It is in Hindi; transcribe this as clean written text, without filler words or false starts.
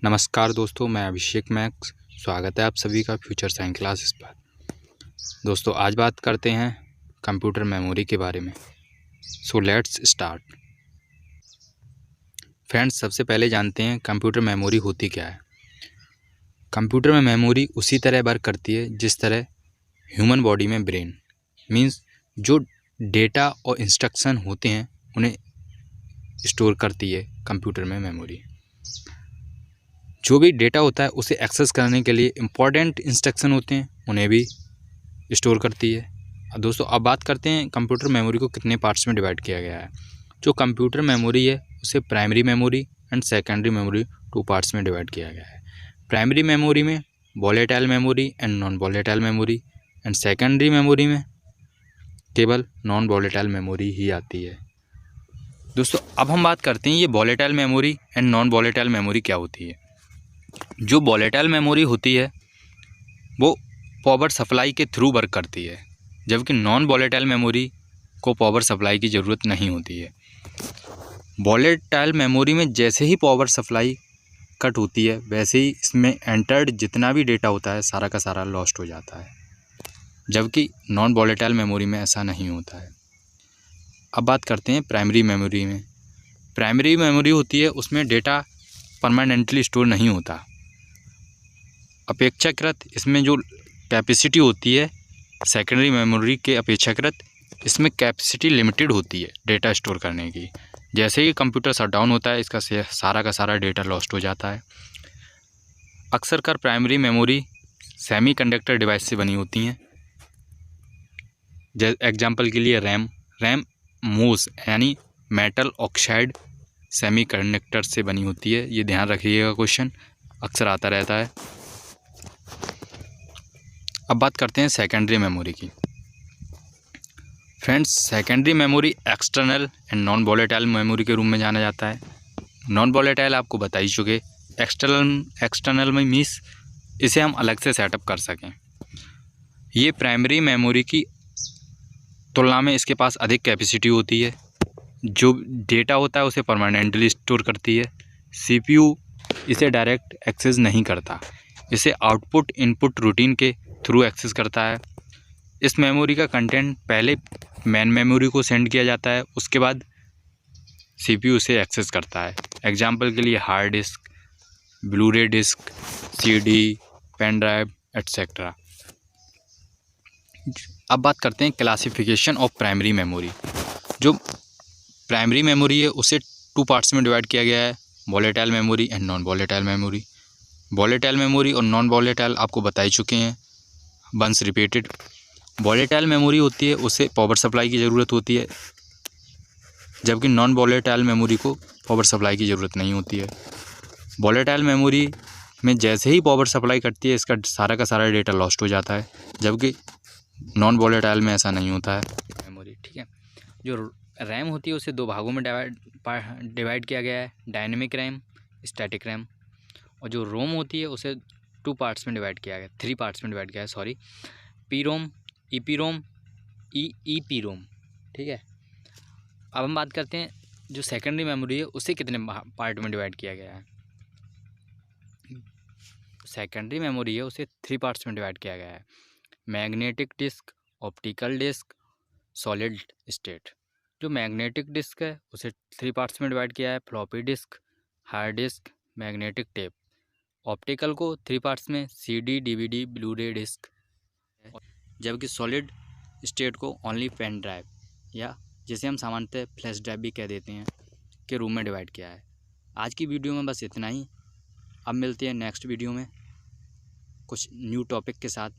नमस्कार दोस्तों, मैं अभिषेक मैक्स। स्वागत है आप सभी का फ्यूचर साइंस क्लासेस पर। दोस्तों आज बात करते हैं कंप्यूटर मेमोरी के बारे में। So let's start. फ्रेंड्स, सबसे पहले जानते हैं कंप्यूटर मेमोरी होती क्या है। कंप्यूटर में मेमोरी उसी तरह वर्क करती है जिस तरह ह्यूमन बॉडी में ब्रेन। मींस जो डेटा और इंस्ट्रक्शन होते हैं उन्हें स्टोर करती है कंप्यूटर में मेमोरी। जो भी डेटा होता है उसे एक्सेस करने के लिए इम्पॉर्टेंट इंस्ट्रक्शन होते हैं, उन्हें भी स्टोर करती है। दोस्तों अब बात करते हैं कंप्यूटर मेमोरी को कितने पार्ट्स में डिवाइड किया गया है। जो कंप्यूटर मेमोरी है उसे primary memory and secondary memory 2 parts में डिवाइड किया गया है। प्राइमरी मेमोरी में volatile memory and non volatile memory, and secondary memory में केवल नॉन वोलेटाइल मेमोरी ही आती है। दोस्तों अब हम बात करते हैं ये volatile memory and non volatile memory क्या होती है। जो वोलेटाइल मेमोरी होती है वो पावर सप्लाई के थ्रू वर्क करती है, जबकि नॉन वोलेटाइल मेमोरी को पावर सप्लाई की ज़रूरत नहीं होती है। वोलेटाइल मेमोरी में जैसे ही पावर सप्लाई कट होती है वैसे ही इसमें एंटर्ड जितना भी डेटा होता है सारा का सारा लॉस्ट हो जाता है, जबकि नॉन वोलेटाइल मेमोरी में ऐसा नहीं होता है। अब बात करते हैं प्राइमरी मेमोरी में। प्राइमरी मेमोरी होती है उसमें डेटा परमानेंटली स्टोर नहीं होता। अपेक्षाकृत इसमें जो कैपेसिटी होती है सेकेंडरी मेमोरी के अपेक्षाकृत इसमें कैपेसिटी लिमिटेड होती है डेटा स्टोर करने की। जैसे ही कंप्यूटर शट डाउन होता है इसका सारा का सारा डेटा लॉस्ट हो जाता है। अक्सर कर प्राइमरी मेमोरी सेमीकंडक्टर डिवाइस से बनी होती हैं। एग्जांपल के लिए रैम मोस यानी मेटल ऑक्साइड सेमीकंडक्टर से बनी होती है। ये ध्यान रखिएगा, क्वेश्चन अक्सर आता रहता है। अब बात करते हैं सेकेंडरी मेमोरी की। Friends, secondary memory external and non volatile memory के रूप में जाना जाता है। नॉन वोलेटाइल आपको बता ही चुके। एक्सटर्नल में मीन्स इसे हम अलग से सेटअप कर सकें। ये प्राइमरी मेमोरी की तुलना में इसके पास अधिक कैपेसिटी होती है। जो डेटा होता है उसे परमानेंटली स्टोर करती है। सीपीयू इसे डायरेक्ट एक्सेस नहीं करता, इसे आउटपुट इनपुट रूटीन के थ्रू एक्सेस करता है। इस मेमोरी का कंटेंट पहले मेन मेमोरी को सेंड किया जाता है, उसके बाद सीपीयू उसे एक्सेस करता है। एग्जांपल के लिए hard disk, blu ray disk, CD, pen drive etcetera. अब बात करते हैं क्लासिफिकेशन ऑफ प्राइमरी मेमोरी। जो प्राइमरी मेमोरी है उसे 2 पार्ट्स में डिवाइड किया गया है, volatile memory and non volatile memory. Volatile memory और नॉन वोलेटाइल आपको बता ही चुके हैं, वंस रिपीटेड। वोलेटाइल मेमोरी होती है उसे पावर सप्लाई की ज़रूरत होती है, जबकि नॉन वोलेटाइल मेमोरी को पावर सप्लाई की ज़रूरत नहीं होती है। वोलेटाइल मेमोरी में जैसे ही पावर सप्लाई कटती है इसका सारा का सारा डेटा लॉस्ट हो जाता है, जबकि नॉन वोलेटाइल में ऐसा नहीं होता है मेमोरी। ठीक है, जो रैम होती है उसे 2 भागों में डिवाइड किया गया है, डायनेमिक रैम, स्टैटिक रैम। और जो रोम होती है उसे 2 पार्ट्स में डिवाइड किया गया, 3 पार्ट्स में डिवाइड किया है, सॉरी। पी रोम, ईपी रोम, ईपी रोम। ठीक है, अब हम बात करते हैं जो सेकेंडरी मेमोरी है उसे कितने पार्ट में डिवाइड किया गया है। सेकेंडरी मेमोरी है उसे 3 पार्ट्स में डिवाइड किया गया है, magnetic disk, optical disk, solid state. जो मैग्नेटिक डिस्क है उसे 3 पार्ट्स में डिवाइड किया है, floppy disk, hard disk, magnetic tape. Optical को 3 पार्ट्स में, CD, DVD, blu ray disk. जबकि सॉलिड स्टेट को ओनली पेन ड्राइव या जिसे हम सामान्यतः फ्लैश ड्राइव भी कह देते हैं के रूम में डिवाइड किया है। आज की वीडियो में बस इतना ही। अब मिलते हैं नेक्स्ट वीडियो में कुछ न्यू टॉपिक के साथ।